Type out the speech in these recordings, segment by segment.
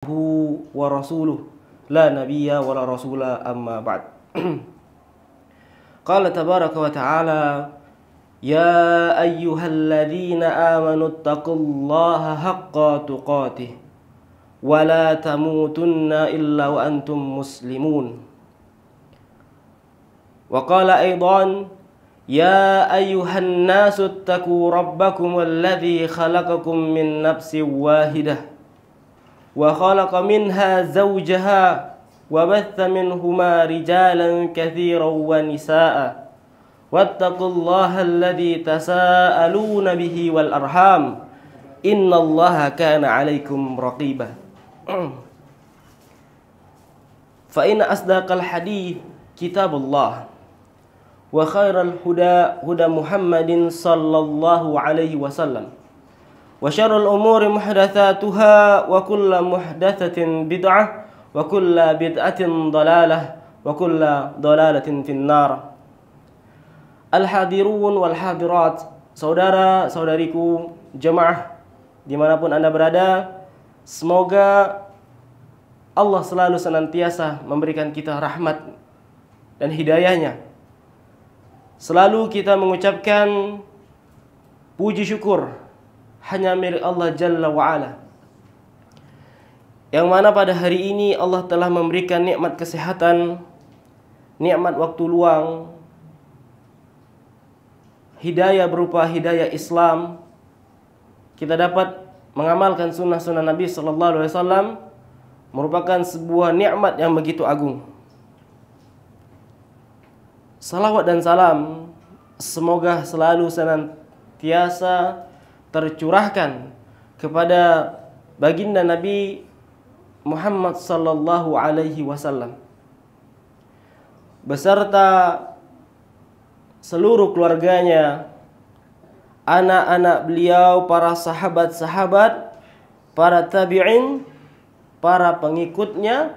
wa rasuluh la nabiyya wa la rasula amma ba'd. Qala tabaraka wa ta'ala ya ayyuhalladzina amanu taqullaha haqqa tuqatih wa la tamutunna illa wa antum muslimun. Wa qala aidan ya ayyuhan nasu ittaqu rabbakum alladzi khalaqakum min nafsin wahidah wa khalaqa minha zawjaha wa batha minhuma rijalan katsiran wa nisaa wattaqullaha alladzi tasaaluna bihi wal arham innallaha kana 'alaikum raqiba. Fa inna asdaqal hadits kitabullah wa khairal huda huda Muhammadin sallallahu alaihi wasallam wa syarrul umuri muhdatsatuha wa kullu muhdatsatin bid'ah wa kullu bid'atin dhalalah wa kullu dhalalatin finnar. Al-hadirun wal hadirat, saudara-saudariku jemaah dimanapun Anda berada, semoga Allah selalu senantiasa memberikan kita rahmat dan hidayahnya. Selalu kita mengucapkan puji syukur hanya milik Allah Jalla wa'ala, yang mana pada hari ini Allah telah memberikan nikmat kesehatan, nikmat waktu luang, hidayah berupa hidayah Islam. Kita dapat mengamalkan sunnah-sunnah Nabi Sallallahu Alaihi Wasallam, merupakan sebuah nikmat yang begitu agung. Salawat dan salam semoga selalu senantiasa tercurahkan kepada baginda Nabi Muhammad sallallahu alaihi wasallam beserta seluruh keluarganya, anak-anak beliau, para sahabat-sahabat, para tabi'in, para pengikutnya,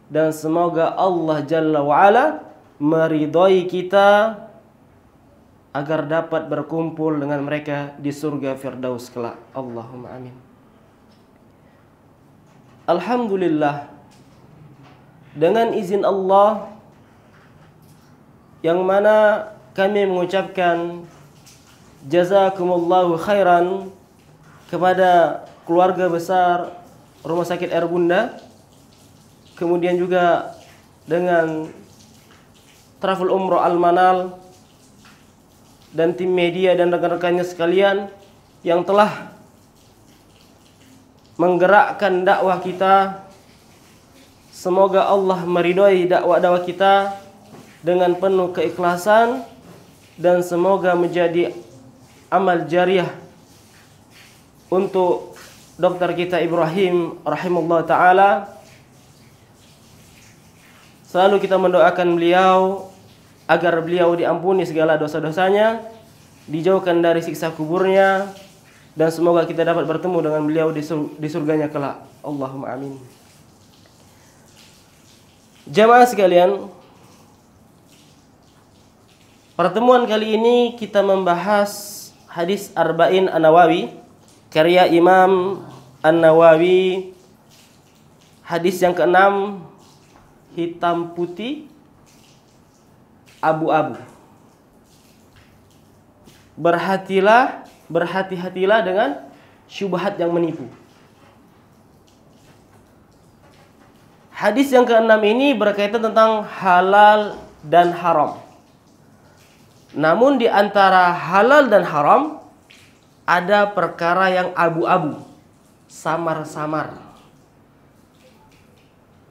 dan semoga Allah Jalla wa'ala meridhai kita agar dapat berkumpul dengan mereka di surga Firdaus kelak. Allahumma amin. Alhamdulillah, dengan izin Allah yang mana kami mengucapkan jazakumullahu khairan kepada keluarga besar Rumah Sakit Air Bunda, kemudian juga dengan Travel Umroh Al-Manal dan tim media dan rekan-rekannya sekalian yang telah menggerakkan dakwah kita. Semoga Allah meridhai dakwah kita dengan penuh keikhlasan dan semoga menjadi amal jariah untuk dokter kita Ibrahim rahimahullah ta'ala. Selalu kita mendoakan beliau agar beliau diampuni segala dosa-dosanya, dijauhkan dari siksa kuburnya, dan semoga kita dapat bertemu dengan beliau di surganya kelak. Allahumma amin. Jamaah sekalian, pertemuan kali ini kita membahas hadis Arba'in An-Nawawi karya Imam An-Nawawi, hadis yang ke-6, hitam putih abu-abu. Berhati-hatilah dengan syubhat yang menipu. Hadis yang ke-6 ini berkaitan tentang halal dan haram. Namun di antara halal dan haram ada perkara yang abu-abu, samar-samar.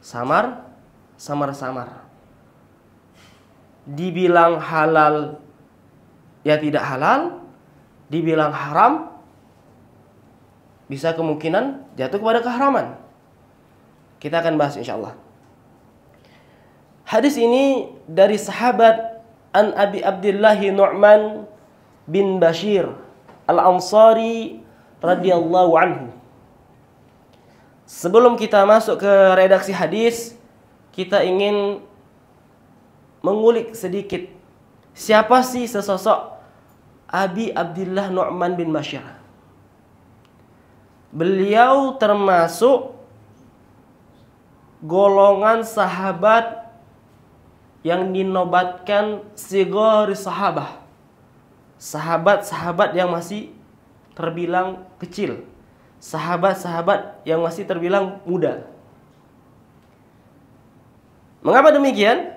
Samar-samar. Dibilang halal ya tidak halal, dibilang haram bisa kemungkinan jatuh kepada keharaman. Kita akan bahas insyaallah. Hadis ini dari sahabat An Abi Abdullah Nu'man bin Bashir Al-Ansari radhiyallahu anhu. Sebelum kita masuk ke redaksi hadis, kita ingin mengulik sedikit siapa sih sesosok Abi Abdullah Nu'man bin Bashir. Beliau termasuk golongan sahabat yang dinobatkan sigori sahabah, sahabat-sahabat yang masih terbilang kecil, sahabat-sahabat yang masih terbilang muda. Mengapa demikian?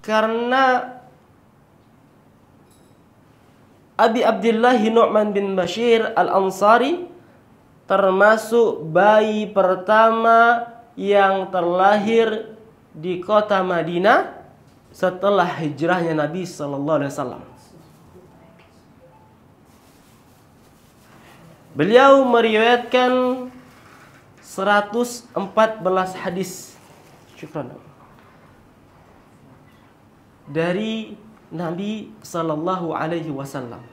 Karena Abi Abdullah Nu'man bin Bashir Al-Ansari termasuk bayi pertama yang terlahir di kota Madinah setelah hijrahnya Nabi sallallahu alaihi wasallam. Beliau meriwayatkan 114 hadis. Syukran. Dari Nabi sallallahu alaihi wasallam.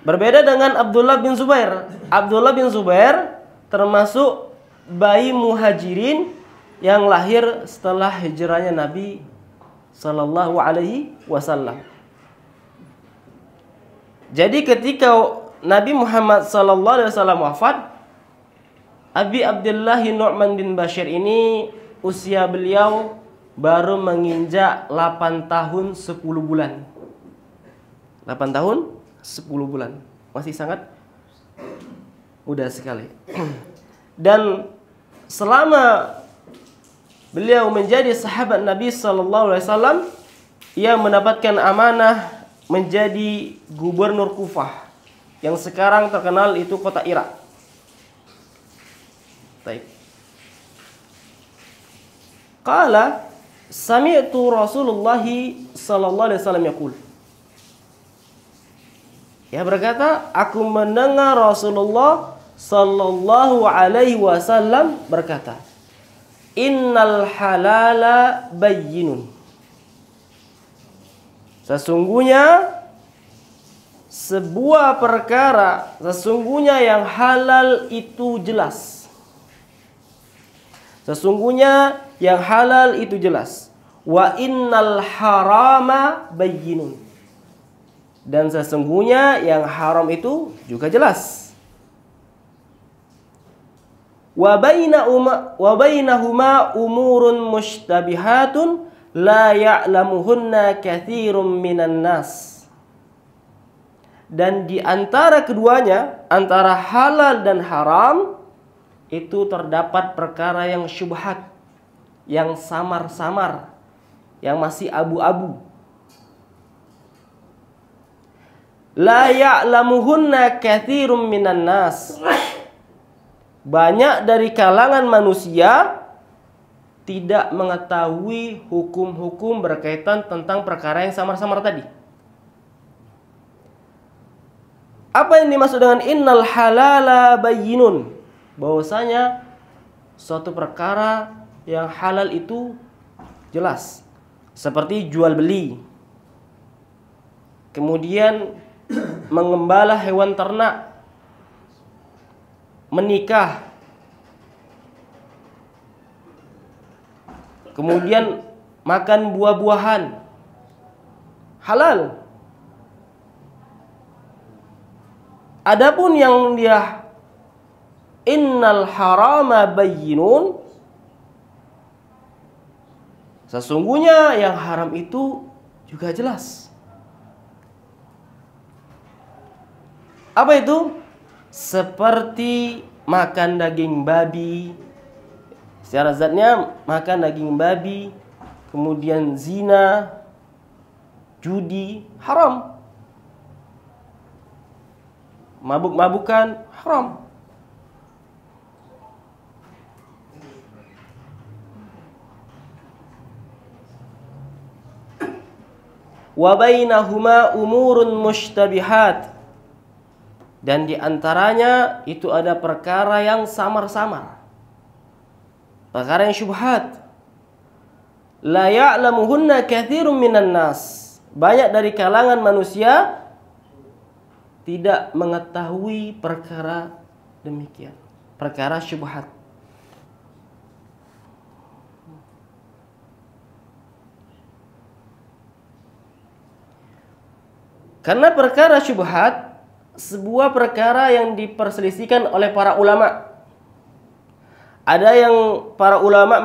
Berbeda dengan Abdullah bin Zubair. Abdullah bin Zubair termasuk bayi muhajirin yang lahir setelah hijrahnya Nabi sallallahu alaihi wasallam. Jadi ketika Nabi Muhammad sallallahu alaihi wasallam wafat, Abi Abdullah Nu'man bin Bashir ini usia beliau baru menginjak 8 tahun 10 bulan. 8 tahun 10 bulan. Masih sangat muda sekali. Dan selama beliau menjadi sahabat Nabi sallallahu alaihi wasallam, ia mendapatkan amanah menjadi gubernur Kufah yang sekarang terkenal itu kota Irak. Baik. Qala sami'tu Rasulullah sallallahu alaihi wasallam yaqul. Ia berkata, aku mendengar Rasulullah sallallahu alaihi wasallam berkata, innal halala bayyinun. Sesungguhnya sebuah perkara, sesungguhnya yang halal itu jelas. Sesungguhnya yang halal itu jelas. Wa innal harama bayyinun. Dan sesungguhnya yang haram itu juga jelas. Wa bainahuma umurun mushtabihatun la ya'lamuhunna katsirun minan nas. Dan di antara keduanya, antara halal dan haram, itu terdapat perkara yang syubhat, yang samar-samar, yang masih abu-abu. La ya'lamuhunna katsirun minan nas. Banyak dari kalangan manusia tidak mengetahui hukum-hukum berkaitan tentang perkara yang samar-samar tadi. Apa yang dimaksud dengan innal halala bayyinun? Bahwasanya suatu perkara yang halal itu jelas. Seperti jual beli. Kemudian mengembala hewan ternak, menikah, kemudian makan buah-buahan, halal. Adapun yang dia innal harama bayyinun, sesungguhnya yang haram itu juga jelas. Apa itu? Seperti makan daging babi. Secara zatnya makan daging babi, kemudian zina, judi, haram. Mabuk-mabukan, haram. Wa bainahuma umurun mushtabihat. Dan di antaranya itu ada perkara yang samar-samar. Perkara yang syubhat. La ya'lamuhunna katsirun minan nas. Banyak dari kalangan manusia tidak mengetahui perkara demikian. Perkara syubhat. Karena perkara syubhat sebuah perkara yang diperselisihkan oleh para ulama. Ada yang para ulama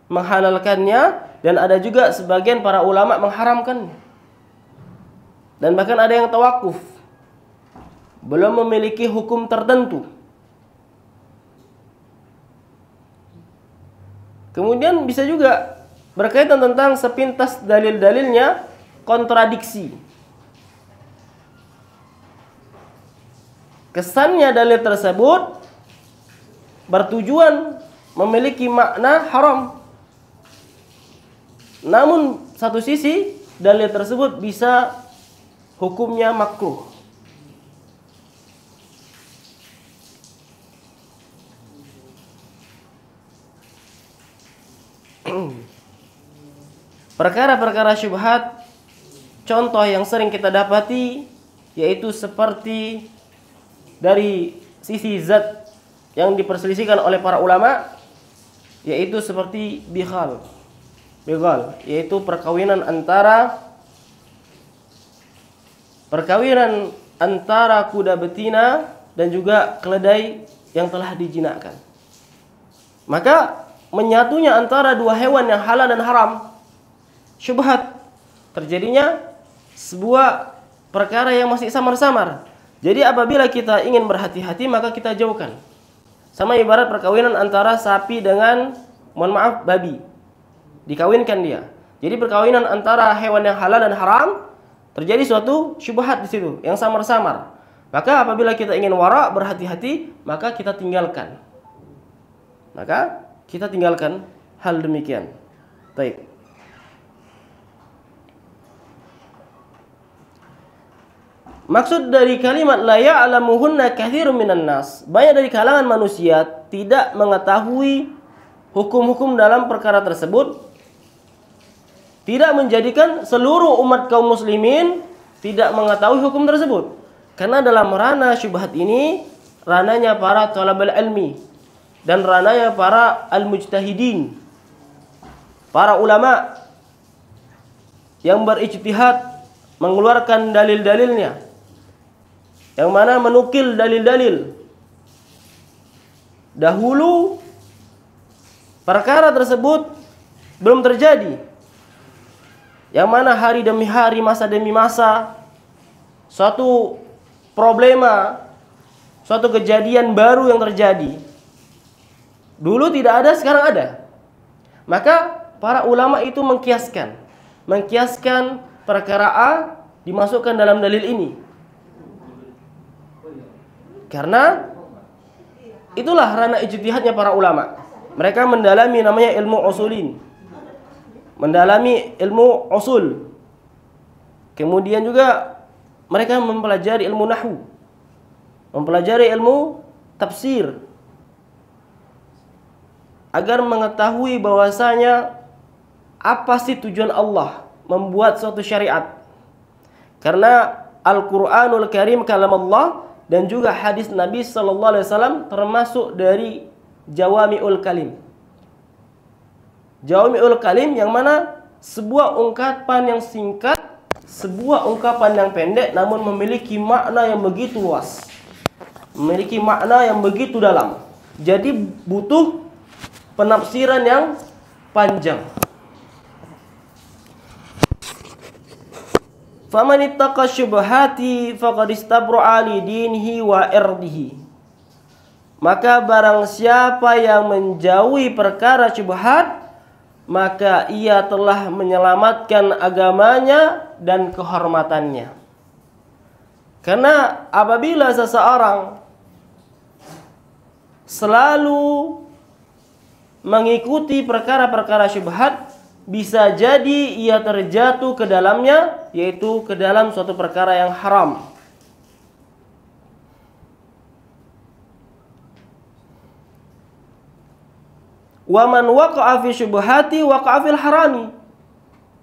menghalalkannya, dan ada juga sebagian para ulama mengharamkannya. Dan bahkan ada yang tawakuf, belum memiliki hukum tertentu. Kemudian bisa juga berkaitan tentang sepintas dalil-dalilnya kontradiksi. Kesannya dalil tersebut bertujuan memiliki makna haram. Namun satu sisi dalil tersebut bisa hukumnya makruh. Perkara-perkara syubhat, contoh yang sering kita dapati yaitu seperti dari sisi zat yang diperselisihkan oleh para ulama, yaitu seperti bighal, yaitu perkawinan antara kuda betina dan juga keledai yang telah dijinakkan. Maka menyatunya antara dua hewan yang halal dan haram, syubhat, terjadinya sebuah perkara yang masih samar-samar. Jadi apabila kita ingin berhati-hati, maka kita jauhkan. Sama ibarat perkawinan antara sapi dengan, mohon maaf, babi. Dikawinkan dia. Jadi perkawinan antara hewan yang halal dan haram, terjadi suatu syubhat di situ yang samar-samar. Maka apabila kita ingin wara, berhati-hati, maka kita tinggalkan. Hal demikian. Baik. Maksud dari kalimat la ya'lamuhunna katsirun minan nas, banyak dari kalangan manusia tidak mengetahui hukum-hukum dalam perkara tersebut, tidak menjadikan seluruh umat kaum muslimin tidak mengetahui hukum tersebut. Karena dalam ranah syubhat ini, ranahnya para thalabul ilmi dan ranahnya para al-mujtahidin, para ulama yang berijtihad mengeluarkan dalil-dalilnya, yang mana menukil dalil-dalil. Dahulu perkara tersebut belum terjadi, yang mana hari demi hari, masa demi masa, suatu problema, suatu kejadian baru yang terjadi. Dulu tidak ada, sekarang ada. Maka para ulama itu mengkiaskan perkara A dimasukkan dalam dalil ini. Karena itulah ranah ijtihadnya para ulama. Mereka mendalami namanya ilmu usulin. Mendalami ilmu usul. Kemudian juga mereka mempelajari ilmu nahwu. Mempelajari ilmu tafsir. Agar mengetahui bahwasanya apa sih tujuan Allah membuat suatu syariat. Karena Al-Qur'anul Karim kalam Allah dan juga hadis Nabi sallallahu alaihi wasallam termasuk dari jawami'ul kalim. Jawami'ul kalim yang mana sebuah ungkapan yang singkat, sebuah ungkapan yang pendek namun memiliki makna yang begitu luas. Memiliki makna yang begitu dalam. Jadi butuh penafsiran yang panjang. Faman ittaqa syubhati faqad istabra'a li dinihi wa irdihi. Maka barang siapa yang menjauhi perkara syubhat, maka ia telah menyelamatkan agamanya dan kehormatannya. Karena apabila seseorang selalu mengikuti perkara-perkara syubhat, bisa jadi ia terjatuh ke dalamnya, yaitu ke dalam suatu perkara yang haram. Wa man waqa'a fi syubhati waqa'a fil harami.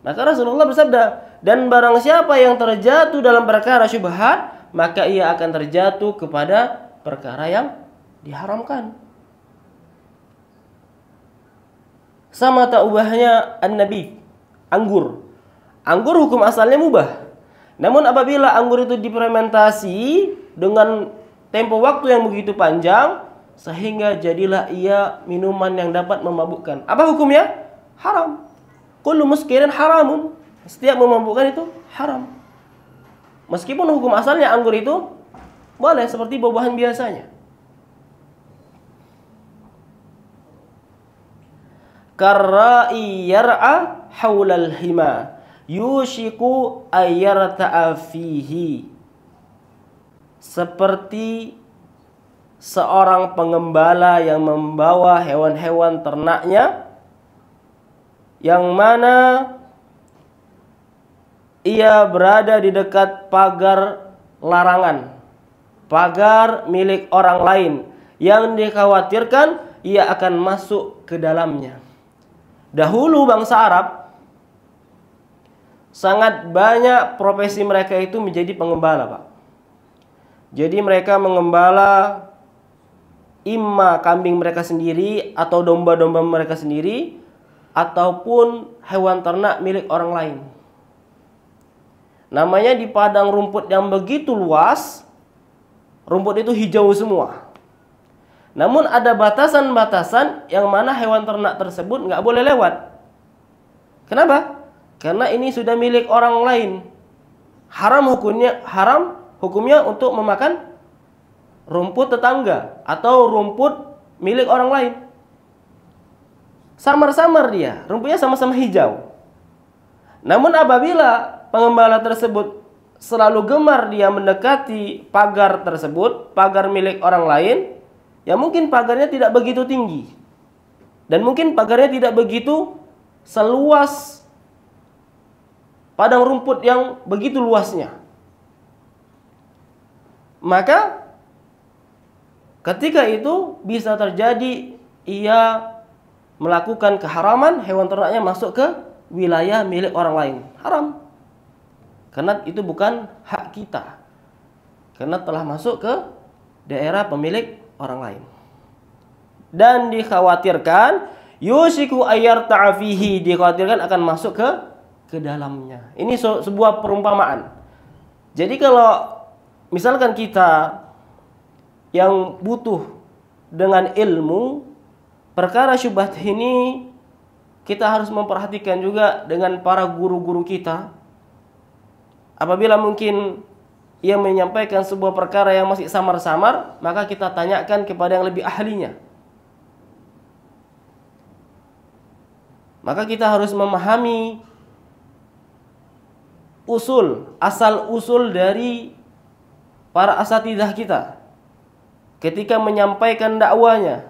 Maka Rasulullah bersabda, dan barang siapa yang terjatuh dalam perkara syubhat, maka ia akan terjatuh kepada perkara yang diharamkan. Sama tak ubahnya an-nabi, anggur. Anggur hukum asalnya mubah. Namun apabila anggur itu difermentasi dengan tempo waktu yang begitu panjang, sehingga jadilah ia minuman yang dapat memabukkan. Apa hukumnya? Haram. Kullu muskirin haramun. Setiap memabukkan itu haram. Meskipun hukum asalnya anggur itu boleh seperti buah-buahan biasanya. Karra'i yar'a haulal hima yushiku ayyarta'a fihi. Seperti seorang pengembala yang membawa hewan-hewan ternaknya, yang mana ia berada di dekat pagar larangan, pagar milik orang lain, yang dikhawatirkan ia akan masuk ke dalamnya. Dahulu bangsa Arab sangat banyak profesi mereka itu menjadi pengembala, Pak. Jadi mereka mengembala imma kambing mereka sendiri atau domba-domba mereka sendiri, ataupun hewan ternak milik orang lain. Namanya di padang rumput yang begitu luas, rumput itu hijau semua. Namun ada batasan-batasan yang mana hewan ternak tersebut nggak boleh lewat. Kenapa? Karena ini sudah milik orang lain. Haram hukumnya untuk memakan rumput tetangga atau rumput milik orang lain. Samar-samar dia, rumputnya sama-sama hijau. Namun apabila pengembala tersebut selalu gemar dia mendekati pagar tersebut, pagar milik orang lain, ya mungkin pagarnya tidak begitu tinggi, dan mungkin pagarnya tidak begitu seluas padang rumput yang begitu luasnya. Maka ketika itu bisa terjadi ia melakukan keharaman, hewan ternaknya masuk ke wilayah milik orang lain. Haram. Karena itu bukan hak kita. Karena telah masuk ke daerah pemilik orang lain. Dan dikhawatirkan yushiku ayyarta'a fihi, dikhawatirkan akan masuk ke dalamnya. Ini sebuah perumpamaan. Jadi kalau misalkan kita yang butuh dengan ilmu perkara syubhat ini, kita harus memperhatikan juga dengan para guru-guru kita. Apabila mungkin ia menyampaikan sebuah perkara yang masih samar-samar, maka kita tanyakan kepada yang lebih ahlinya. Maka kita harus memahami asal-usul dari para asatidzah kita ketika menyampaikan dakwanya.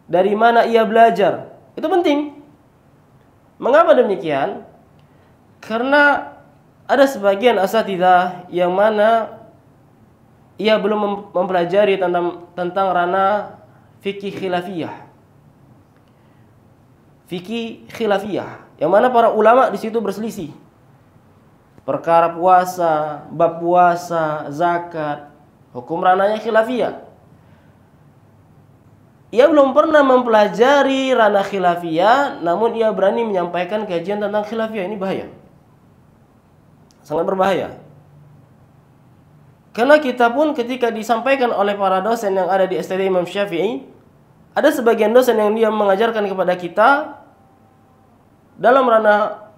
Dari mana ia belajar, itu penting. Mengapa demikian? Karena ada sebagian asatidzah yang mana ia belum mempelajari tentang ranah fikih khilafiyah. Fikih khilafiyah, yang mana para ulama di situ berselisih. Perkara puasa, bab puasa, zakat, hukum ranahnya khilafiyah. Ia belum pernah mempelajari ranah khilafiyah, namun ia berani menyampaikan kajian tentang khilafiyah. Ini bahaya. Sangat berbahaya. Karena kita pun ketika disampaikan oleh para dosen yang ada di STD Imam Syafi'i, ada sebagian dosen yang dia mengajarkan kepada kita dalam ranah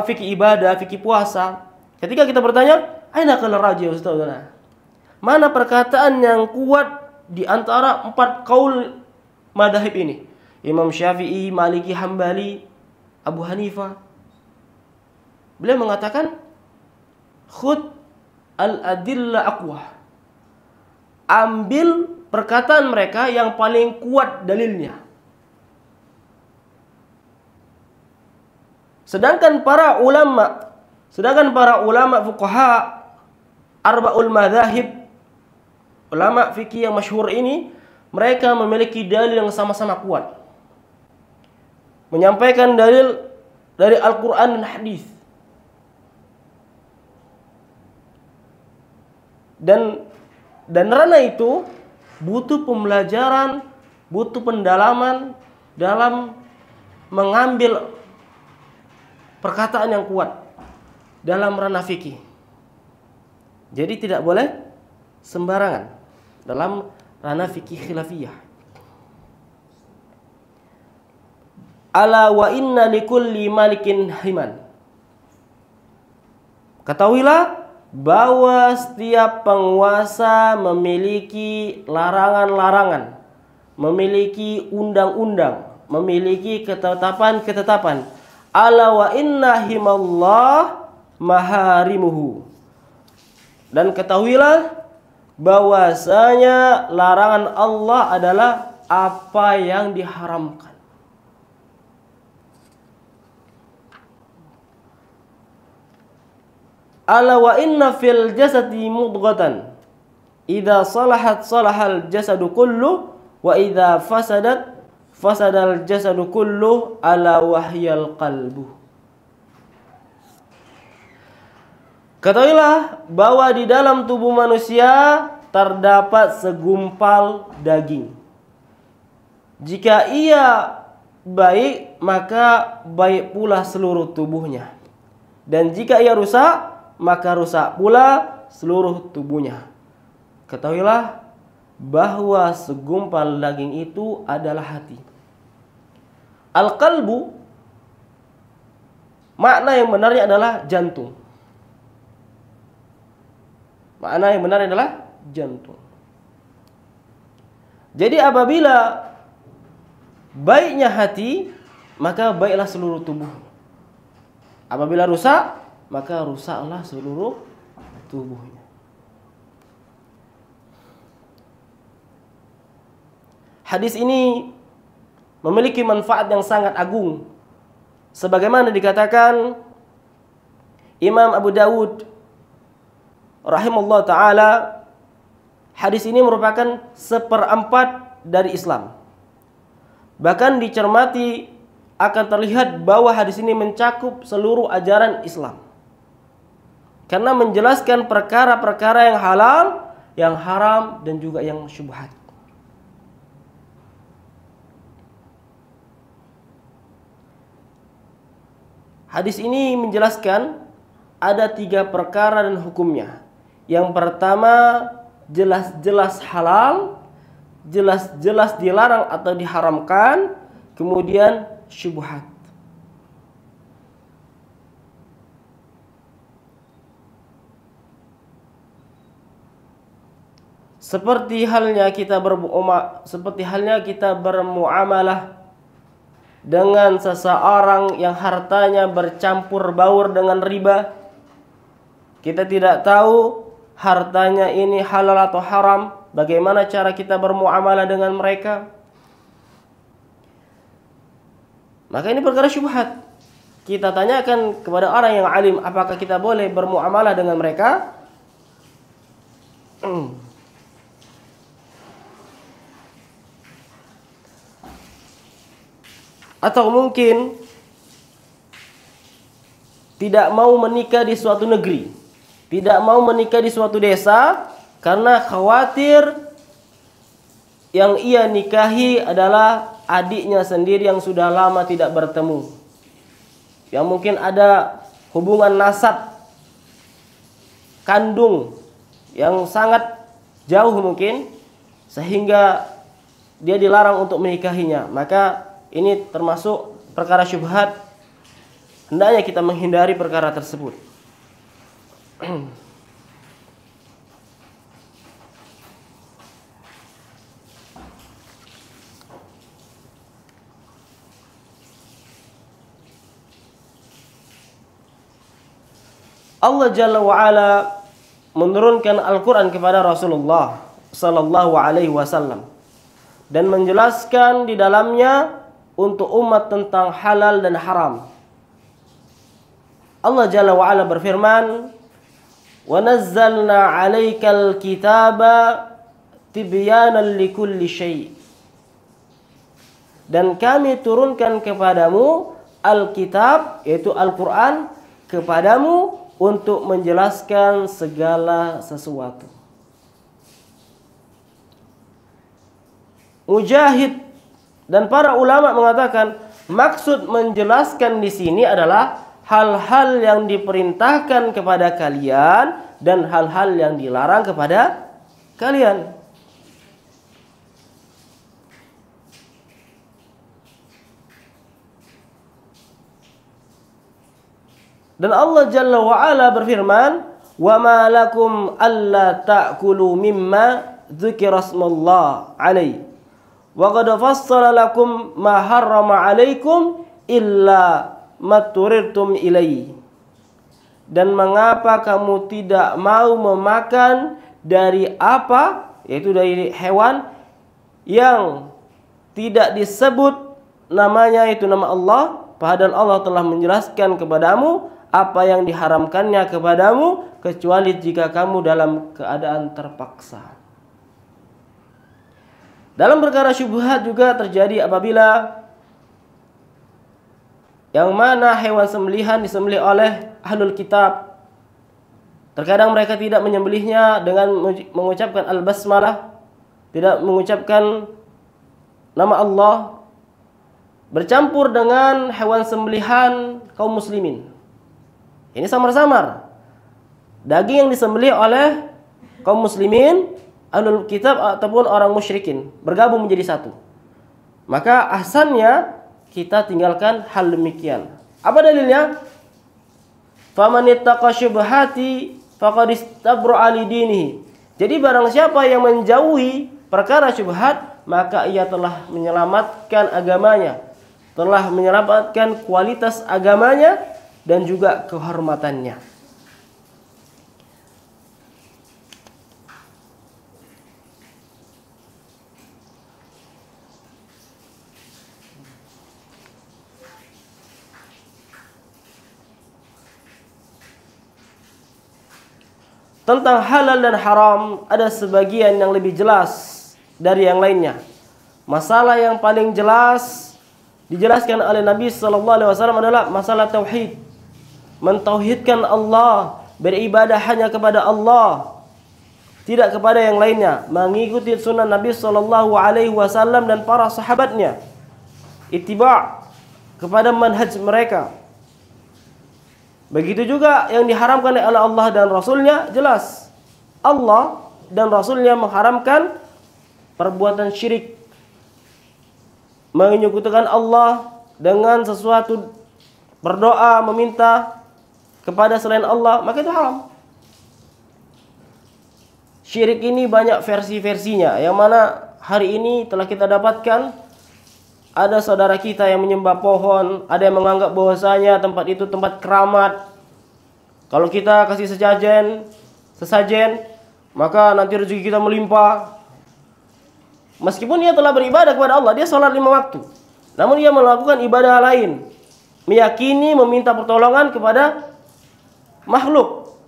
fikih ibadah, fikih puasa. Ketika kita bertanya, aina qala raji ya Ustaz? Mana perkataan yang kuat di antara 4 qaul madhab ini? Imam Syafi'i, Maliki, Hambali, Abu Hanifah. Beliau mengatakan, khud al-adilla aqwa. Ambil perkataan mereka yang paling kuat dalilnya. Sedangkan para ulama fuqaha arba'ul madzahib, ulama fikih yang masyhur ini, mereka memiliki dalil yang sama-sama kuat. Menyampaikan dalil dari Al-Qur'an dan hadis. Dan ranah itu butuh pembelajaran, butuh pendalaman dalam mengambil perkataan yang kuat. dalam ranah fikih. Jadi tidak boleh sembarangan dalam ranah fikih khilafiyah. Ala wa inna likulli malikin himan. Ketahuilah bahwa setiap penguasa memiliki larangan-larangan, memiliki undang-undang, memiliki ketetapan-ketetapan. Ala wa inna himallah maharimuhu. Dan ketahuilah bahwasanya larangan Allah adalah apa yang diharamkan. Ala wa inna fil jasadi mudghatan idza salahat salahal jasadu kullu wa idza fasadat fasadal jasadu kullu ala wahyal qalbu. Ketahuilah bahwa di dalam tubuh manusia terdapat segumpal daging. Jika ia baik, maka baik pula seluruh tubuhnya. Dan jika ia rusak, maka rusak pula seluruh tubuhnya. Ketahuilah bahwa segumpal daging itu adalah hati. Al-qalbu, makna yang benarnya adalah jantung. Makna yang benar adalah jantung. Jadi apabila baiknya hati, maka baiklah seluruh tubuh. Apabila rusak, maka rusaklah seluruh tubuhnya. Hadis ini memiliki manfaat yang sangat agung. Sebagaimana dikatakan Imam Abu Dawud rahimahullah ta'ala, hadis ini merupakan 1/4 dari Islam. Bahkan dicermati akan terlihat bahwa hadis ini mencakup seluruh ajaran Islam. Karena menjelaskan perkara-perkara yang halal, yang haram, dan juga yang syubhat. Hadis ini menjelaskan ada 3 perkara dan hukumnya. Yang pertama, jelas-jelas halal, jelas-jelas dilarang atau diharamkan, kemudian syubhat. Seperti halnya kita bermuamalah dengan seseorang yang hartanya bercampur baur dengan riba. Kita tidak tahu hartanya ini halal atau haram. Bagaimana cara kita bermuamalah dengan mereka? Maka ini perkara syubhat. Kita tanyakan kepada orang yang alim, apakah kita boleh bermuamalah dengan mereka? Atau mungkin tidak mau menikah di suatu negeri, tidak mau menikah di suatu desa karena khawatir yang ia nikahi adalah adiknya sendiri yang sudah lama tidak bertemu, yang mungkin ada hubungan nasab kandung yang sangat jauh mungkin, sehingga dia dilarang untuk menikahinya. Maka ini termasuk perkara syubhat. Hendaknya kita menghindari perkara tersebut. Allah Jalla wa'ala menurunkan Al-Quran kepada Rasulullah Sallallahu Alaihi Wasallam dan menjelaskan di dalamnya untuk umat tentang halal dan haram. Allah Jalla wa'ala berfirman, wa nazzalna 'alaikal kitaba tibyanan likulli syai'. Dan kami turunkan kepadamu Alkitab, yaitu Al-Quran, kepadamu untuk menjelaskan segala sesuatu. Mujahid dan para ulama mengatakan maksud menjelaskan di sini adalah hal-hal yang diperintahkan kepada kalian dan hal-hal yang dilarang kepada kalian. Dan Allah Jalla wa'ala berfirman, "Wa ma lakum alla ta'kulu mimma dzukira asmallah alaihi wa qad fassala lakum ma harrama alaikum illa ma turirtum ilaihi." Dan mengapa kamu tidak mau memakan dari apa, yaitu dari hewan yang tidak disebut namanya, itu nama Allah, padahal Allah telah menjelaskan kepadamu apa yang diharamkannya kepadamu, kecuali jika kamu dalam keadaan terpaksa. Dalam perkara syubhat juga terjadi apabila yang mana hewan sembelihan disembelih oleh ahlul kitab. Terkadang mereka tidak menyembelihnya dengan mengucapkan al-basmalah, tidak mengucapkan nama Allah, bercampur dengan hewan sembelihan kaum muslimin. Ini samar-samar. Daging yang disembelih oleh kaum muslimin, ahlul kitab ataupun orang musyrikin bergabung menjadi satu. Maka ahsannya kita tinggalkan hal demikian. Apa dalilnya? Faman ittaqa syubhati faqad istabra'a li dinihi. Jadi barang siapa yang menjauhi perkara syubhat, maka ia telah menyelamatkan agamanya, telah menyelamatkan kualitas agamanya dan juga kehormatannya. Tentang halal dan haram ada sebagian yang lebih jelas dari yang lainnya. Masalah yang paling jelas dijelaskan oleh Nabi SAW adalah masalah tauhid. Mentauhidkan Allah, beribadah hanya kepada Allah, tidak kepada yang lainnya, mengikuti sunnah Nabi SAW dan para sahabatnya, ittiba' kepada manhaj mereka. Begitu juga yang diharamkan oleh Allah dan Rasulnya, jelas Allah dan Rasulnya mengharamkan perbuatan syirik, menyekutukan Allah dengan sesuatu, berdoa meminta kepada selain Allah, maka itu haram. Syirik ini banyak versi-versinya, yang mana hari ini telah kita dapatkan. Ada saudara kita yang menyembah pohon, ada yang menganggap bahwasanya tempat itu tempat keramat. Kalau kita kasih sesajen, maka nanti rezeki kita melimpah. Meskipun dia telah beribadah kepada Allah, dia salat 5 waktu, namun dia melakukan ibadah lain, meyakini meminta pertolongan kepada makhluk,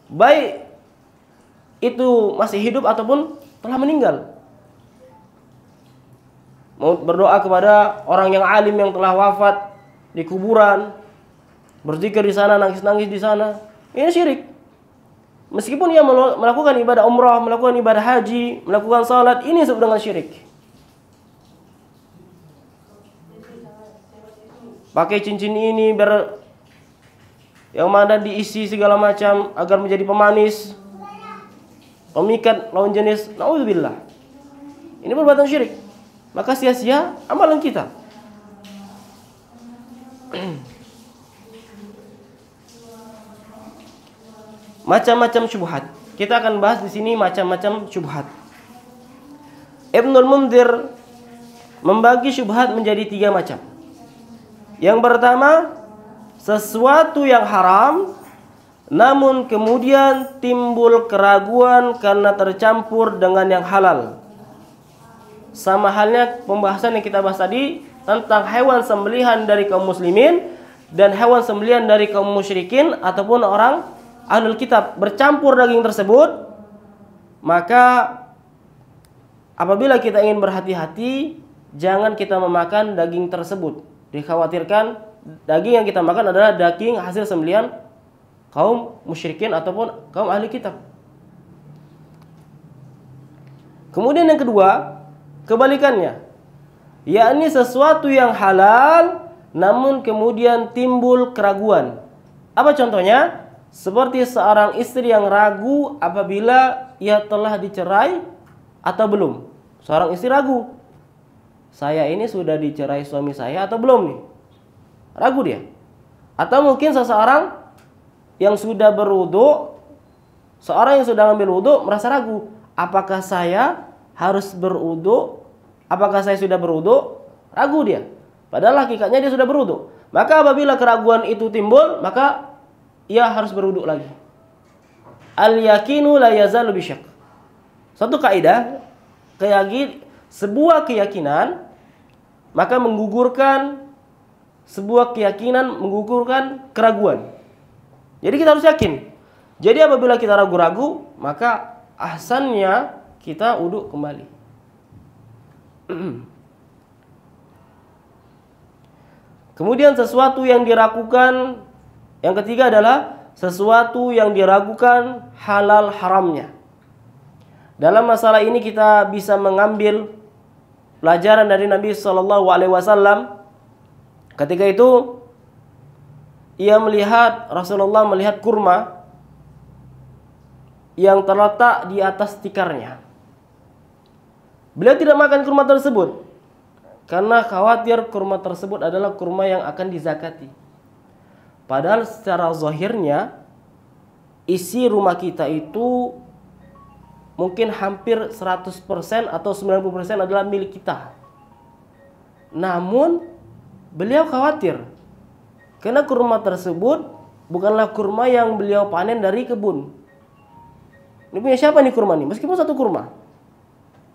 baik itu masih hidup ataupun telah meninggal. Mau berdoa kepada orang yang alim yang telah wafat di kuburan, berzikir di sana, nangis-nangis di sana. Ini syirik. Meskipun ia melakukan ibadah umrah, melakukan ibadah haji, melakukan salat, ini disebut dengan syirik. Pakai cincin ini yang mana diisi segala macam agar menjadi pemanis, pemikat lawan jenis, naudzubillah. Ini perbuatan syirik. Maka sia-sia amalan kita. Macam-macam syubhat. Kita akan bahas di sini macam-macam syubhat. Ibnul Mundzir membagi syubhat menjadi 3 macam. Yang pertama, sesuatu yang haram namun kemudian timbul keraguan karena tercampur dengan yang halal. Sama halnya pembahasan yang kita bahas tadi tentang hewan sembelihan dari kaum muslimin dan hewan sembelihan dari kaum musyrikin ataupun orang ahlul kitab, bercampur daging tersebut. Maka apabila kita ingin berhati-hati, jangan kita memakan daging tersebut. Dikhawatirkan daging yang kita makan adalah daging hasil sembelihan kaum musyrikin ataupun kaum ahli kitab. Kemudian yang kedua, kebalikannya, yakni sesuatu yang halal namun kemudian timbul keraguan. Apa contohnya? Seperti seorang istri yang ragu apabila ia telah dicerai atau belum. Seorang istri ragu, saya ini sudah dicerai suami saya atau belum nih? Ragu dia. Atau mungkin seseorang yang sudah berwudu, seorang yang sudah ambil wudu merasa ragu, apakah saya harus berwudu? Apakah saya sudah berwudu? Ragu dia. Padahal hakikatnya dia sudah berwudu. Maka apabila keraguan itu timbul, maka ia harus berwudu lagi. Al-yakinu la yazalu bisyak. Satu kaidah, sebuah keyakinan maka menggugurkan sebuah keyakinan, menggugurkan keraguan. Jadi kita harus yakin. Jadi apabila kita ragu-ragu, maka ahsannya kita wudu kembali. Kemudian sesuatu yang diragukan, yang ketiga adalah sesuatu yang diragukan halal haramnya. Dalam masalah ini kita bisa mengambil pelajaran dari Nabi SAW. Ketika itu Rasulullah melihat kurma yang terletak di atas tikarnya. Beliau tidak makan kurma tersebut karena khawatir kurma tersebut adalah kurma yang akan dizakati. Padahal secara zahirnya isi rumah kita itu mungkin hampir 100% atau 90% adalah milik kita. Namun beliau khawatir karena kurma tersebut bukanlah kurma yang beliau panen dari kebun. Ini punya siapa nih kurma nih? Meskipun satu kurma.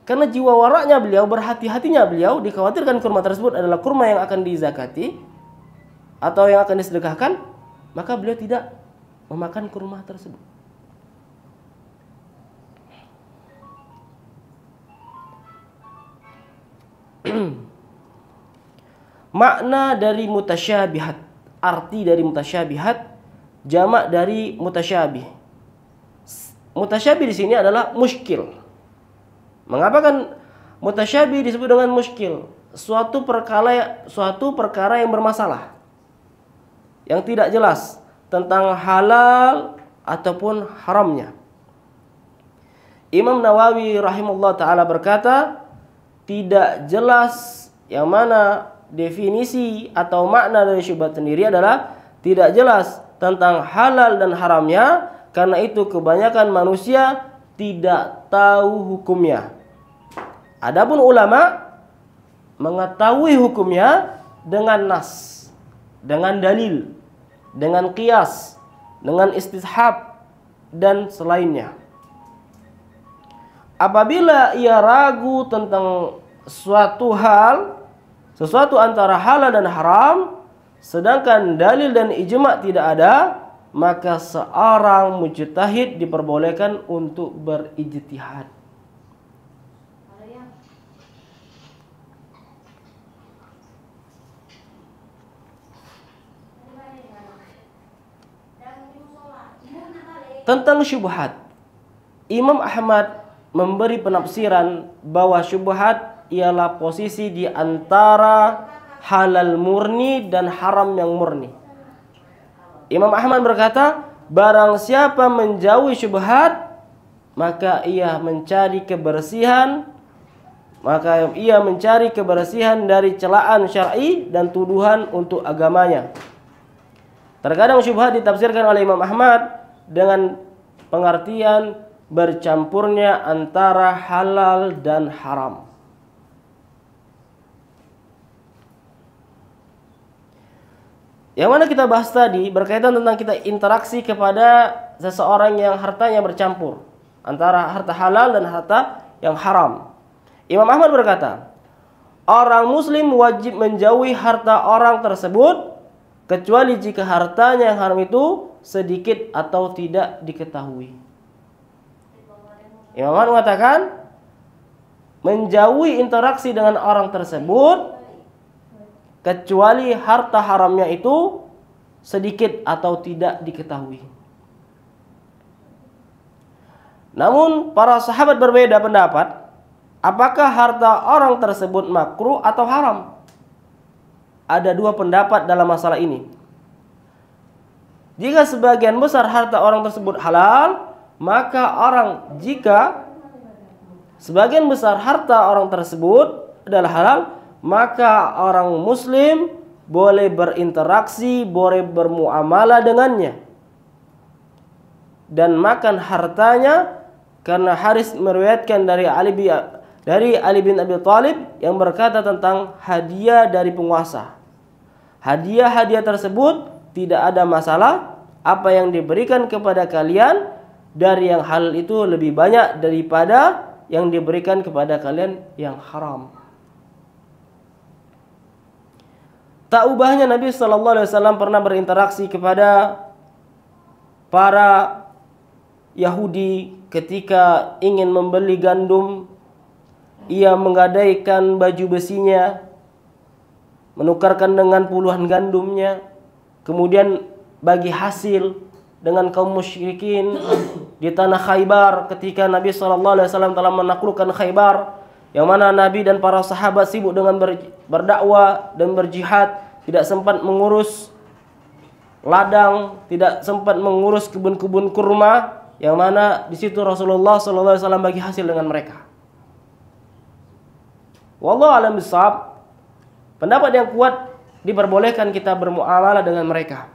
Karena jiwa waraknya beliau, berhati-hatinya beliau, dikhawatirkan kurma tersebut adalah kurma yang akan dizakati atau yang akan disedekahkan, maka beliau tidak memakan kurma tersebut. Makna dari mutasyabihat, arti dari mutasyabihat, jamak dari mutasyabih. Mutasyabih di sini adalah muskil. Mengapa kan mutasyabih disebut dengan muskil? Suatu perkara yang bermasalah, yang tidak jelas tentang halal ataupun haramnya. Imam Nawawi rahimahullah ta'ala berkata, tidak jelas yang mana definisi atau makna dari syubhat sendiri adalah tidak jelas tentang halal dan haramnya, karena itu kebanyakan manusia tidak tahu hukumnya. Adapun ulama mengetahui hukumnya dengan nas, dengan dalil, dengan qiyas, dengan istishab dan selainnya. Apabila ia ragu tentang suatu hal, sesuatu antara halal dan haram, sedangkan dalil dan ijma' tidak ada, maka seorang mujtahid diperbolehkan untuk berijtihad. Tentang syubhat, Imam Ahmad memberi penafsiran bahwa syubhat ialah posisi di antara halal murni dan haram yang murni. Imam Ahmad berkata, barang siapa menjauhi syubhat, maka ia mencari kebersihan, dari celaan syar'i dan tuduhan untuk agamanya. Terkadang syubhat ditafsirkan oleh Imam Ahmad dengan pengertian bercampurnya antara halal dan haram. Yang mana kita bahas tadi berkaitan tentang kita interaksi kepada seseorang yang hartanya bercampur antara harta halal dan harta yang haram. Imam Ahmad berkata, orang muslim wajib menjauhi harta orang tersebut kecuali jika hartanya yang haram itu sedikit atau tidak diketahui. Imam Ahmad mengatakan, menjauhi interaksi dengan orang tersebut kecuali harta haramnya itu sedikit atau tidak diketahui. Namun para sahabat berbeda pendapat, apakah harta orang tersebut makruh atau haram? ada dua pendapat dalam masalah ini. Jika sebagian besar harta orang tersebut halal, maka jika sebagian besar harta orang tersebut adalah halal, maka orang muslim boleh berinteraksi, boleh bermuamalah dengannya dan makan hartanya, karena Haris meriwayatkan dari Ali bin Abi Thalib yang berkata tentang hadiah dari penguasa. Hadiah-hadiah tersebut tidak ada masalah, apa yang diberikan kepada kalian dari yang halal itu lebih banyak daripada yang diberikan kepada kalian yang haram. Tak ubahnya Nabi sallallahu alaihi wasallam pernah berinteraksi kepada para Yahudi ketika ingin membeli gandum. Ia menggadaikan baju besinya, menukarkan dengan puluhan gandumnya, kemudian bagi hasil dengan kaum musyrikin di tanah Khaybar ketika Nabi SAW telah menaklukkan Khaybar, yang mana Nabi dan para sahabat sibuk dengan berdakwah dan berjihad, tidak sempat mengurus ladang, tidak sempat mengurus kebun-kebun kurma, yang mana di situ Rasulullah SAW bagi hasil dengan mereka. Wallahu a'lam bishawab. Pendapat yang kuat diperbolehkan kita bermuamalah dengan mereka.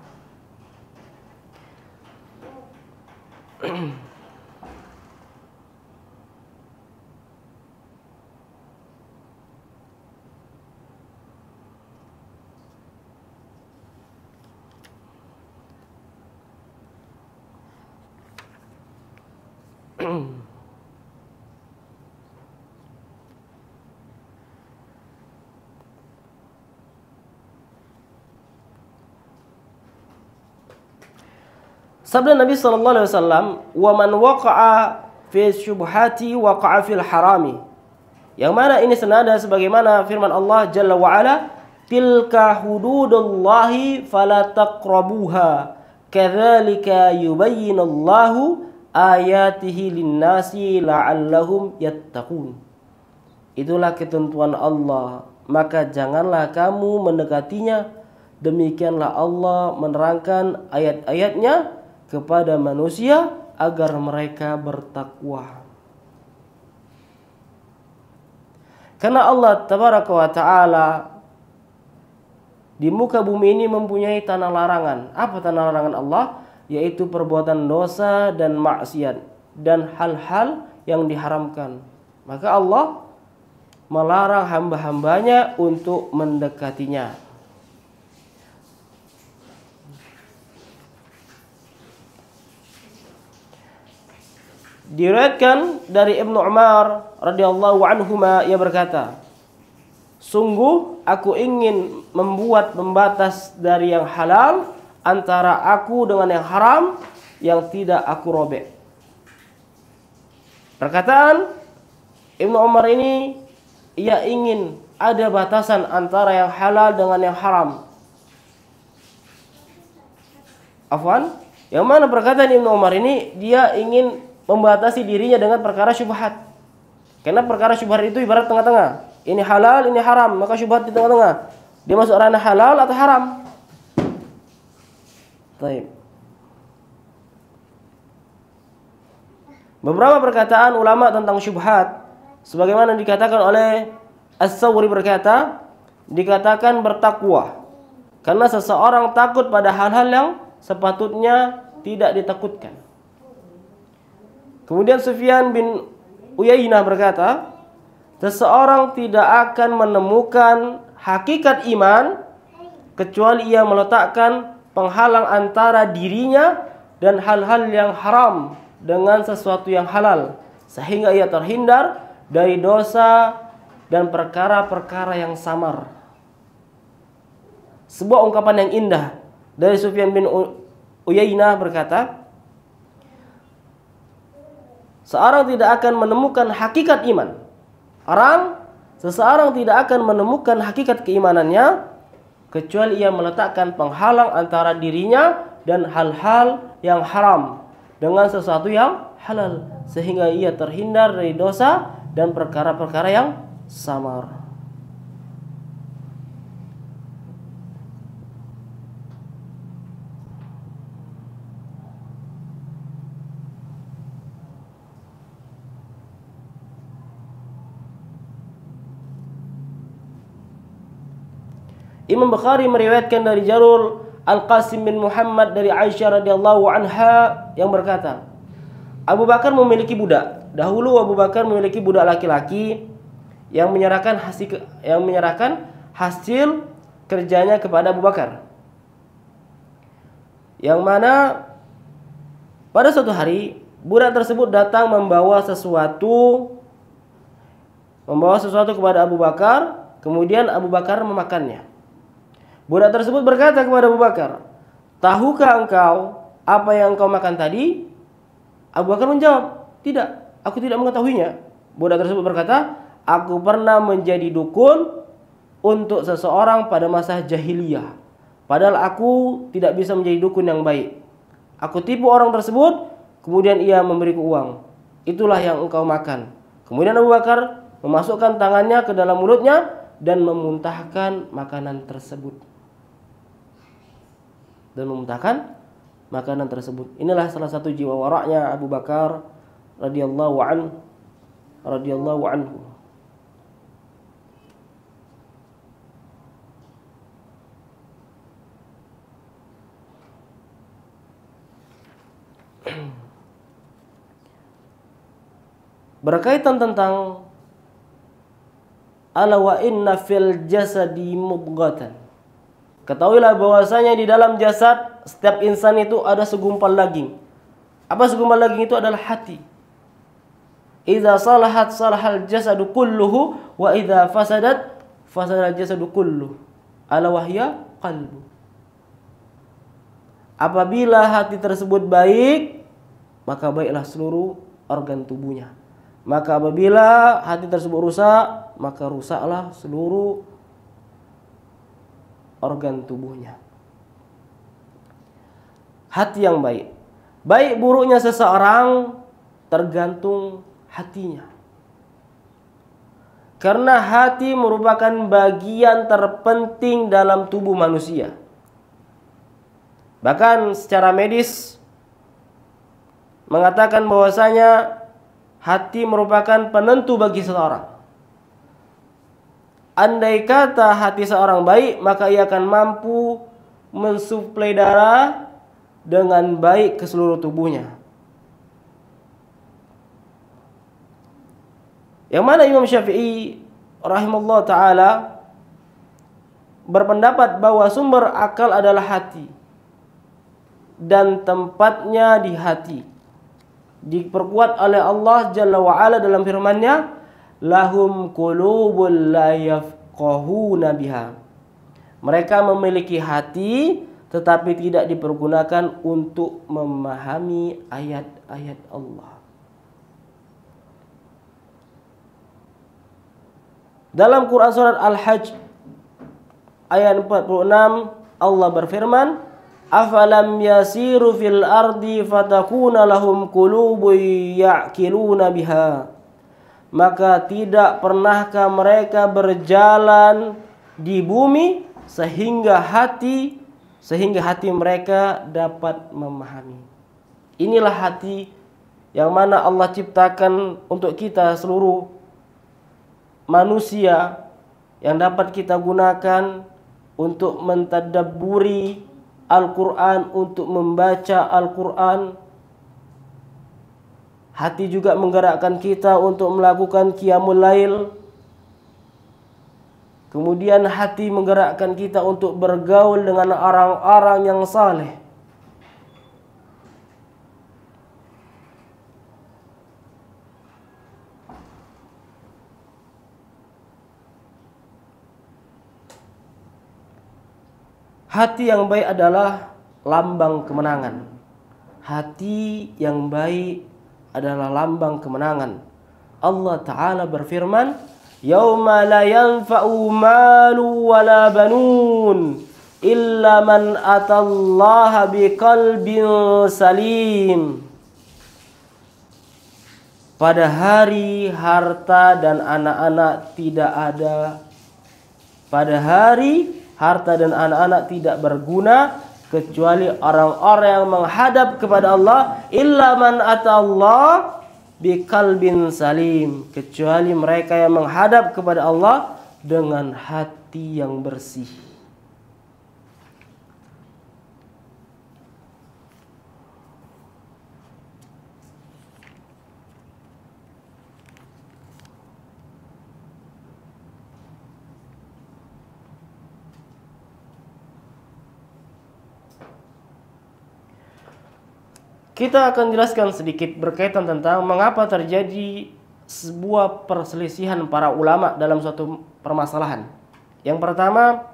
Sabda Nabi sallallahu alaihi wasallam, "Wa man waqa'a fi syubhati waqa'a fil harami." Yang mana ini senada sebagaimana firman Allah Jalla wa Ala, "Tilka hududullahi fala taqrabuha, kadzalika yubayyinullahu ayatihi lin-nasi la'allahum yattaqun." Itulah ketentuan Allah, maka janganlah kamu mendekatinya. Demikianlah Allah menerangkan ayat-ayatnya kepada manusia agar mereka bertakwa. Karena Allah tabaraka wa ta'ala di muka bumi ini mempunyai tanah larangan. Apa tanah larangan Allah? Yaitu perbuatan dosa dan maksiat dan hal-hal yang diharamkan. Maka Allah melarang hamba-hambanya untuk mendekatinya. Diriwayatkan dari Ibnu Umar radhiyallahu anhuma, ia berkata, "Sungguh aku ingin membuat pembatas dari yang halal antara aku dengan yang haram yang tidak aku robek." Perkataan Ibnu Umar ini, ia ingin ada batasan antara yang halal dengan yang haram. Afwan, yang mana perkataan Ibnu Umar ini dia ingin membatasi dirinya dengan perkara syubhat. Karena perkara syubhat itu ibarat tengah-tengah. Ini halal, ini haram, maka syubhat di tengah-tengah. Dia masuk ranah halal atau haram. Baik. Beberapa perkataan ulama tentang syubhat, sebagaimana dikatakan oleh As-Sawri berkata, dikatakan bertakwa. Karena seseorang takut pada hal-hal yang sepatutnya tidak ditakutkan. Kemudian Sufyan bin Uyainah berkata, seseorang tidak akan menemukan hakikat iman kecuali ia meletakkan penghalang antara dirinya dan hal-hal yang haram dengan sesuatu yang halal, sehingga ia terhindar dari dosa dan perkara-perkara yang samar. Sebuah ungkapan yang indah dari Sufyan bin Uyainah berkata, seorang tidak akan menemukan hakikat iman. Seseorang tidak akan menemukan hakikat keimanannya kecuali ia meletakkan penghalang antara dirinya dan hal-hal yang haram dengan sesuatu yang halal, sehingga ia terhindar dari dosa dan perkara-perkara yang samar. Imam Bukhari meriwayatkan dari jalur Al-Qasim bin Muhammad dari Aisyah radhiyallahu anha yang berkata, Abu Bakar memiliki budak. Dahulu Abu Bakar memiliki budak laki-laki yang menyerahkan hasil kerjanya kepada Abu Bakar. Yang mana pada suatu hari budak tersebut datang membawa sesuatu kepada Abu Bakar, kemudian Abu Bakar memakannya. Budak tersebut berkata kepada Abu Bakar, "Tahukah engkau apa yang engkau makan tadi?" Abu Bakar menjawab, "Tidak, aku tidak mengetahuinya." Budak tersebut berkata, "Aku pernah menjadi dukun untuk seseorang pada masa jahiliyah. Padahal aku tidak bisa menjadi dukun yang baik. Aku tipu orang tersebut, kemudian ia memberiku uang. Itulah yang engkau makan." Kemudian Abu Bakar memasukkan tangannya ke dalam mulutnya dan memuntahkan makanan tersebut. Inilah salah satu jiwa waraknya Abu Bakar radhiyallahu anhu. Berkaitan tentang ala wa inna fil jasadi mudghatan. Ketahuilah bahwasanya di dalam jasad setiap insan itu ada segumpal daging. Apa segumpal daging itu? Adalah hati. Idza salahat salahal jasadu kulluhu wa idza fasadat fasadal jasadu kulluhu. Ala wahya qalbu. Apabila hati tersebut baik, maka baiklah seluruh organ tubuhnya. Maka apabila hati tersebut rusak, maka rusaklah seluruh organ tubuhnya. Hati yang baik. Baik buruknya seseorang tergantung hatinya. Karena hati merupakan bagian terpenting dalam tubuh manusia. Bahkan secara medis mengatakan bahwasanya hati merupakan penentu bagi seseorang. Andai kata hati seorang baik, maka ia akan mampu mensuplai darah dengan baik ke seluruh tubuhnya. Yang mana Imam Syafi'i rahimahullah ta'ala berpendapat bahwa sumber akal adalah hati dan tempatnya di hati. Diperkuat oleh Allah Jalla wa'ala dalam firman-Nya, lahum qulubul la yafqahuna biha. Mereka memiliki hati tetapi tidak dipergunakan untuk memahami ayat-ayat Allah. Dalam Quran surat Al-Hajj ayat 46 Allah berfirman, afalam yasiru fil ardi fatakuna lahum qulubun ya'qiluna biha. Maka tidak pernahkah mereka berjalan di bumi sehingga hati mereka dapat memahami. Inilah hati yang mana Allah ciptakan untuk kita seluruh manusia, yang dapat kita gunakan untuk mentadabburi Al-Quran, untuk membaca Al-Quran. Hati juga menggerakkan kita untuk melakukan qiyamul lail. Kemudian hati menggerakkan kita untuk bergaul dengan orang-orang yang saleh. Hati yang baik adalah lambang kemenangan. Hati yang baik adalah lambang kemenangan. Allah Ta'ala berfirman, yauma la yanfa'u malu wala banun illa man atallaha biqalbin salim. Pada hari harta dan anak-anak tidak ada. Pada hari harta dan anak-anak tidak berguna kecuali orang-orang yang menghadap kepada Allah, illa man atallah biqalbin salim, kecuali mereka yang menghadap kepada Allah dengan hati yang bersih. Kita akan jelaskan sedikit berkaitan tentang mengapa terjadi sebuah perselisihan para ulama dalam suatu permasalahan. Yang pertama,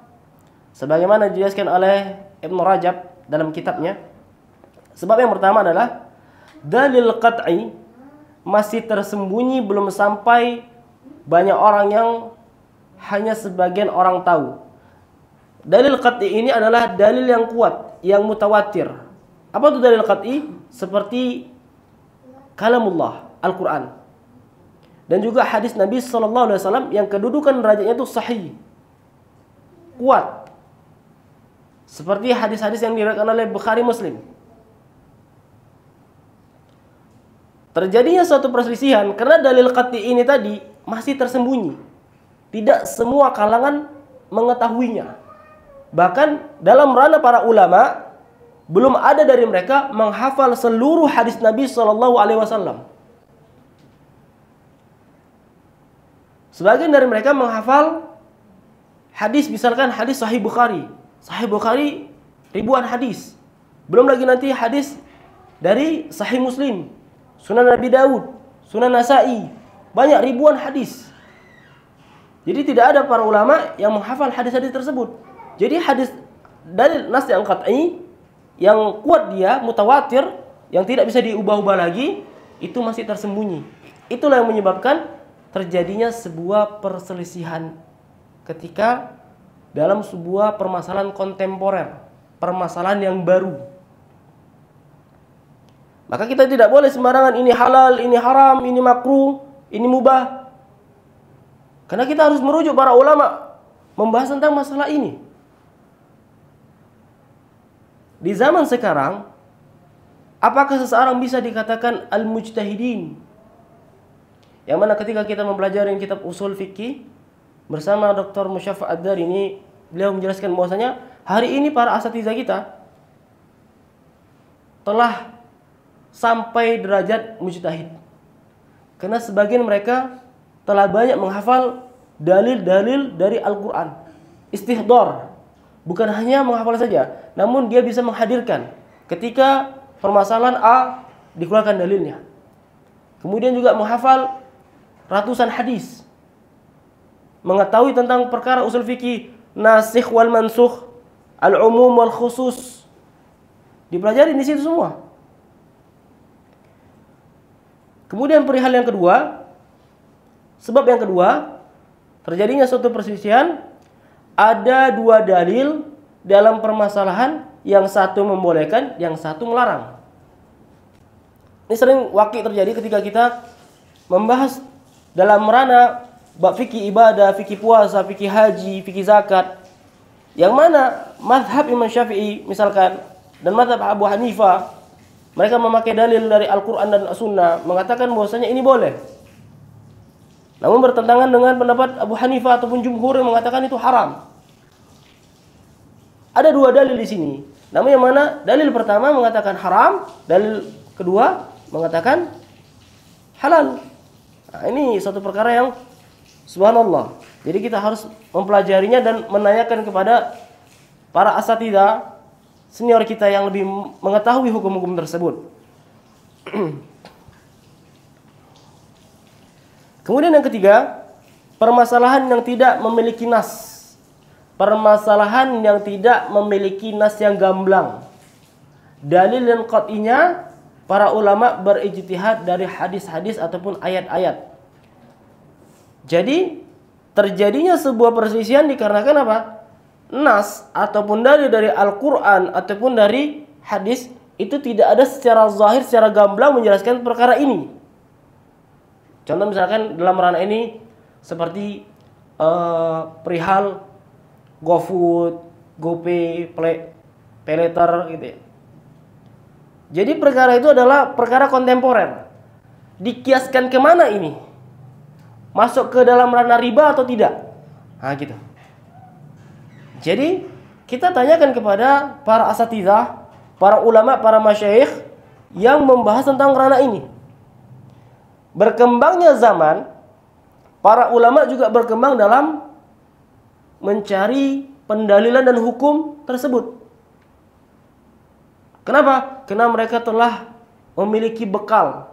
sebagaimana dijelaskan oleh Ibnu Rajab dalam kitabnya, sebab yang pertama adalah dalil qat'i masih tersembunyi, belum sampai banyak orang yang hanya sebagian orang tahu. Dalil qat'i ini adalah dalil yang kuat, yang mutawatir. Apa itu dalil qat'i? Seperti kalamullah, Al-Quran. Dan juga hadis Nabi SAW yang kedudukan derajatnya itu sahih, kuat. Seperti hadis-hadis yang diriwayatkan oleh Bukhari Muslim. Terjadinya suatu perselisihan karena dalil qat'i ini tadi masih tersembunyi. Tidak semua kalangan mengetahuinya. Bahkan dalam ranah para ulama, belum ada dari mereka menghafal seluruh hadis Nabi SAW. Sebagian dari mereka menghafal hadis, misalkan hadis Sahih Bukhari. Sahih Bukhari ribuan hadis. Belum lagi nanti hadis dari Sahih Muslim, Sunan Nabi Daud, Sunan Nasa'i. Banyak ribuan hadis. Jadi tidak ada para ulama yang menghafal hadis-hadis tersebut. Jadi hadis dari nas yang qat'i, yang kuat dia, mutawatir, yang tidak bisa diubah-ubah lagi, itu masih tersembunyi. Itulah yang menyebabkan terjadinya sebuah perselisihan ketika dalam sebuah permasalahan kontemporer, permasalahan yang baru. Maka kita tidak boleh sembarangan ini halal, ini haram, ini makruh, ini mubah. Karena kita harus merujuk para ulama membahas tentang masalah ini. Di zaman sekarang, apakah seseorang bisa dikatakan al-mujtahidin? Yang mana ketika kita mempelajari kitab usul fikih bersama Dr. Musyaffa Ad-Dar ini, beliau menjelaskan bahwasanya hari ini para asatidzah kita telah sampai derajat mujtahid. Karena sebagian mereka telah banyak menghafal dalil-dalil dari Al-Quran. Istihdar. Bukan hanya menghafal saja, namun dia bisa menghadirkan ketika permasalahan A dikeluarkan dalilnya. Kemudian juga menghafal ratusan hadis. Mengetahui tentang perkara usul fikih, nasikh wal mansukh, al-umum wal khusus. Dipelajari di situ semua. Kemudian perihal yang kedua, sebab yang kedua, terjadinya suatu perselisihan. Ada dua dalil dalam permasalahan, yang satu membolehkan, yang satu melarang. Ini sering wakil terjadi ketika kita membahas dalam ranah bab fikih ibadah, fikih puasa, fikih haji, fikih zakat. Yang mana mazhab Imam Syafi'i misalkan dan mazhab Abu Hanifah, mereka memakai dalil dari Al-Quran dan As-Sunnah, mengatakan bahwasanya ini boleh. Namun bertentangan dengan pendapat Abu Hanifah ataupun jumhur yang mengatakan itu haram. Ada dua dalil di sini. Namun yang mana dalil pertama mengatakan haram, dalil kedua mengatakan halal. Nah, ini suatu perkara yang subhanallah. Jadi kita harus mempelajarinya dan menanyakan kepada para asatidzah senior kita yang lebih mengetahui hukum-hukum tersebut. Kemudian yang ketiga, permasalahan yang tidak memiliki nas. Permasalahan yang tidak memiliki nas yang gamblang. Dalil yang qat'inya, para ulama berijtihad dari hadis-hadis ataupun ayat-ayat. Jadi terjadinya sebuah perselisihan dikarenakan apa? Nas ataupun dalil dari Al-Quran ataupun dari hadis itu tidak ada secara zahir, secara gamblang menjelaskan perkara ini. Contoh misalkan dalam ranah ini seperti perihal GoFood, GoPay, Paylater gitu ya. Jadi perkara itu adalah perkara kontemporer. Dikiaskan kemana ini? Masuk ke dalam ranah riba atau tidak? Nah gitu. Jadi kita tanyakan kepada para asatidzah, para ulama, para masyayikh yang membahas tentang ranah ini. Berkembangnya zaman, para ulama juga berkembang dalam mencari pendalilan dan hukum tersebut. Kenapa? Karena mereka telah memiliki bekal,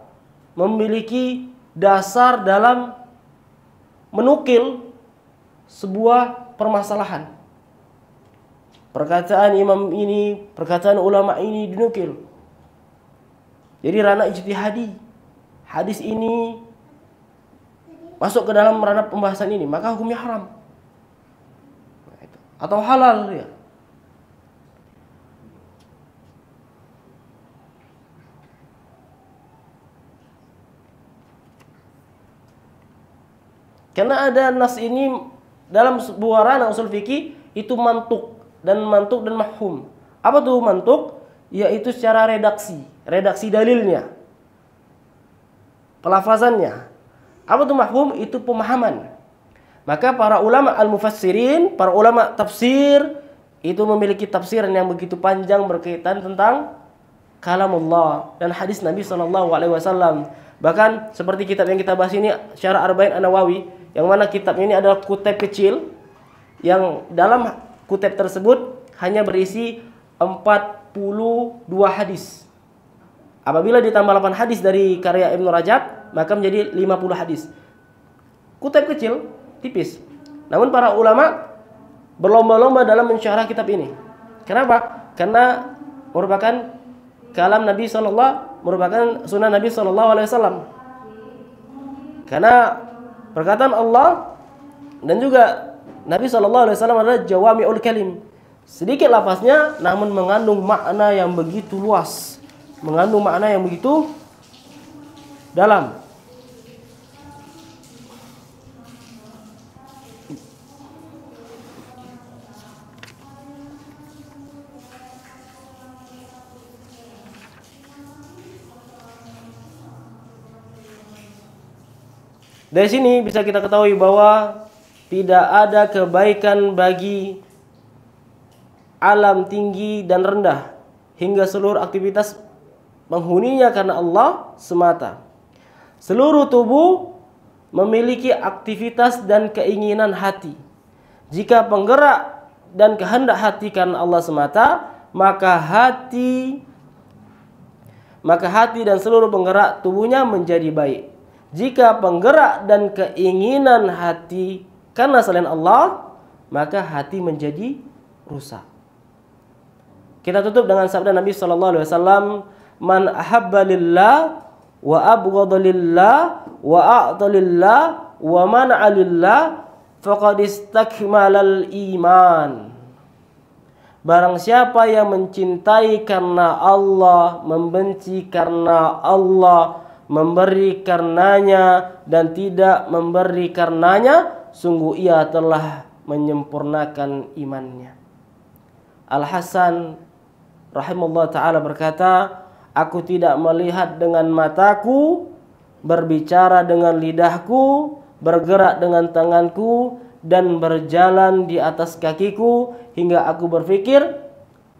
memiliki dasar dalam menukil sebuah permasalahan. Perkataan imam ini, perkataan ulama ini dinukil. Jadi ranah ijtihadi. Hadis ini masuk ke dalam ranah pembahasan ini, maka hukumnya haram. Atau halal ya. Karena ada nas ini dalam sebuah ranah usul fikih itu mantuk dan mahum. Apa tuh mantuk? Yaitu secara redaksi dalilnya, pelafazannya. Apa tuh mahum? Itu pemahaman. Maka para ulama al-mufassirin, para ulama tafsir itu memiliki tafsiran yang begitu panjang berkaitan tentang kalamullah dan hadis Nabi SAW. Bahkan seperti kitab yang kita bahas ini, Syarah Arba'in An-Nawawi, yang mana kitab ini adalah kutip kecil yang dalam kutip tersebut hanya berisi 42 hadis. Apabila ditambah 8 hadis dari karya Ibnu Rajab, maka menjadi 50 hadis. Kutip kecil, tipis. Namun para ulama berlomba-lomba dalam mensyarah kitab ini. Kenapa? Karena merupakan kalam Nabi sallallahu, merupakan sunnah Nabi sallallahu alaihi wasallam. Karena perkataan Allah dan juga Nabi sallallahu alaihi wasallam adalah jawami'ul kalim. Sedikit lafaznya namun mengandung makna yang begitu luas, mengandung makna yang begitu dalam. Dari sini bisa kita ketahui bahwa tidak ada kebaikan bagi alam tinggi dan rendah hingga seluruh aktivitas menghuninya karena Allah semata. Seluruh tubuh memiliki aktivitas dan keinginan hati. Jika penggerak dan kehendak hati karena Allah semata, maka hati dan seluruh penggerak tubuhnya menjadi baik. Jika penggerak dan keinginan hati karena selain Allah, maka hati menjadi rusak. Kita tutup dengan sabda Nabi sallallahu alaihi wasallam, "Man ahabba lillah wa abghadha lillah wa a'ta lillah wa mana'a lillah faqad istakmalal iman." Barang siapa yang mencintai karena Allah, membenci karena Allah, memberi karenanya dan tidak memberi karenanya, sungguh ia telah menyempurnakan imannya. Al-Hasan rahimahullah ta'ala berkata, aku tidak melihat dengan mataku, berbicara dengan lidahku, bergerak dengan tanganku, dan berjalan di atas kakiku, hingga aku berpikir,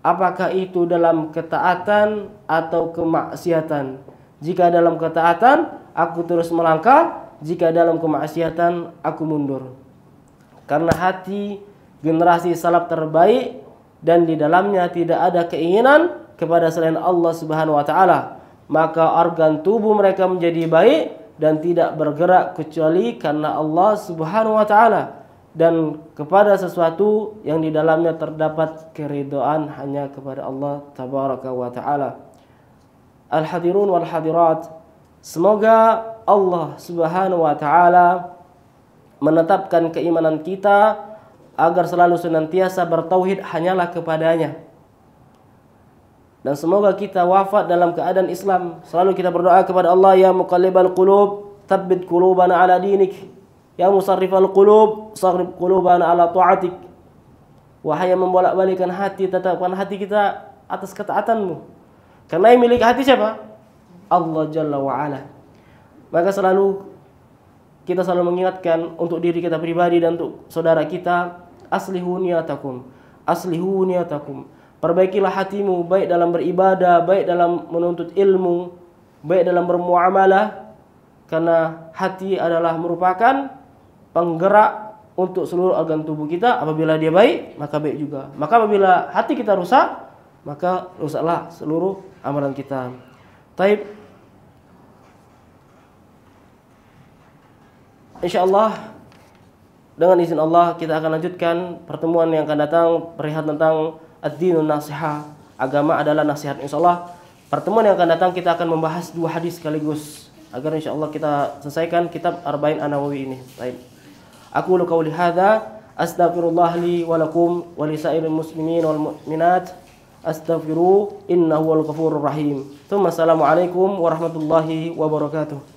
apakah itu dalam ketaatan atau kemaksiatan. Jika dalam ketaatan, aku terus melangkah. Jika dalam kemaksiatan, aku mundur. Karena hati generasi salaf terbaik dan di dalamnya tidak ada keinginan kepada selain Allah Subhanahu wa taala, maka organ tubuh mereka menjadi baik dan tidak bergerak kecuali karena Allah Subhanahu wa taala dan kepada sesuatu yang di dalamnya terdapat keridhaan hanya kepada Allah Tabaraka wa taala. Al-hadirun wal hadirat, semoga Allah Subhanahu wa taala menetapkan keimanan kita agar selalu senantiasa bertauhid hanyalah kepadanya. Dan semoga kita wafat dalam keadaan Islam. Selalu kita berdoa kepada Allah, ya muqallibal qulub, tsabbit qulubana ala dinik. Ya musarrifal qulub, sarrif qulubana ala ta'atik. Wahai yang membolak-balikkan hati, tetapkan hati kita atas ketaatanmu. Karena yang milik hati siapa? Allah Jalla wa'ala. Maka kita selalu mengingatkan untuk diri kita pribadi dan untuk saudara kita, aslihu niyatakum, aslihu niyatakum. Perbaikilah hatimu, baik dalam beribadah, baik dalam menuntut ilmu, baik dalam bermuamalah. Karena hati adalah merupakan penggerak untuk seluruh organ tubuh kita. Apabila dia baik, maka baik juga. Maka apabila hati kita rusak, maka rusaklah seluruh amalan kita. Taib. Insyaallah dengan izin Allah kita akan lanjutkan pertemuan yang akan datang perihal tentang ad-dinun nasiha. Agama adalah nasihat. Insyaallah pertemuan yang akan datang kita akan membahas 2 hadis sekaligus agar insyaallah kita selesaikan kitab Arba'in An-Nawawi ini. Baik. Aku qauli hadza astaghfirullah li wa lakum wa li sairil muslimin wal mu'minat astaghfiru innahu wal ghafurur rahim. Assalamualaikum warahmatullahi wabarakatuh.